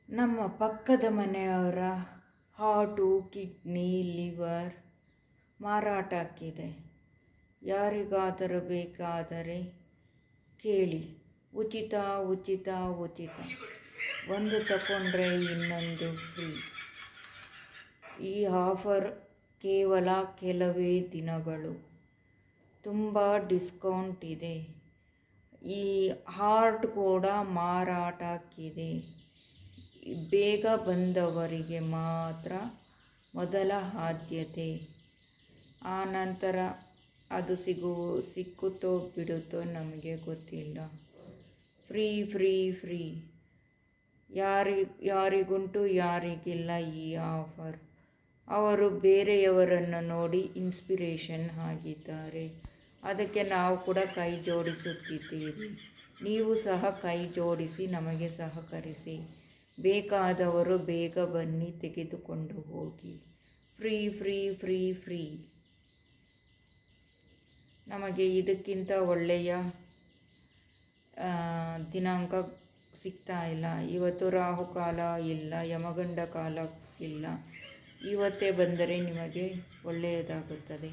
ನಮ್ಮ ಪಕ್ಕದ ಮನೆಯವರ ಹಾರ್ಟು, ಕಿಡ್ನಿ, ಲಿವರ್ ಮಾರಾಟಕ್ಕಿದೆ. ಯಾರಿಗಾದರೂ ಬೇಕಾದರೆ ಕೇಳಿ. ಉಚಿತ ಉಚಿತ ಉಚಿತ. ಒಂದು ತಗೊಂಡ್ರೆ ಇನ್ನೊಂದು ಫ್ರೀ. ಈ ಆಫರ್ ಕೇವಲ ಕೆಲವೇ ದಿನಗಳು. ತುಂಬ ಡಿಸ್ಕೌಂಟ್ ಇದೆ. ಈ ಹಾರ್ಟ್ ಕೂಡ ಮಾರಾಟಕ್ಕಿದೆ. ಬೇಗ ಬಂದವರಿಗೆ ಮಾತ್ರ ಮೊದಲ ಆದ್ಯತೆ. ಆ ನಂತರ ಅದು ಸಿಕ್ಕುತ್ತೋ ಬಿಡುತ್ತೋ ನಮಗೆ ಗೊತ್ತಿಲ್ಲ. Free free free. ಯಾರಿಗುಂಟು ಯಾರಿಗಿಲ್ಲ ಈ ಆಫರ್. ಅವರು ಬೇರೆಯವರನ್ನು ನೋಡಿ ಇನ್ಸ್ಪಿರೇಷನ್ ಆಗಿದ್ದಾರೆ. ಅದಕ್ಕೆ ನಾವು ಕೂಡ ಕೈ ಜೋಡಿಸುತ್ತಿದ್ದೇವೆ. ನೀವು ಸಹ ಕೈ ಜೋಡಿಸಿ ನಮಗೆ ಸಹಕರಿಸಿ. ಬೇಕಾದವರು ಬೇಗ ಬನ್ನಿ, ತೆಗೆದುಕೊಂಡು ಹೋಗಿ. Free free free free. ನಮಗೆ ಇದಕ್ಕಿಂತ ಒಳ್ಳೆಯ ದಿನಾಂಕ ಸಿಗ್ತಾ ಇಲ್ಲ. ಇವತ್ತು ರಾಹುಕಾಲ ಇಲ್ಲ, ಯಮಗಂಡ ಕಾಲ ಇಲ್ಲ. ಇವತ್ತೇ ಬಂದರೆ ನಿಮಗೆ ಒಳ್ಳೆಯದಾಗುತ್ತದೆ.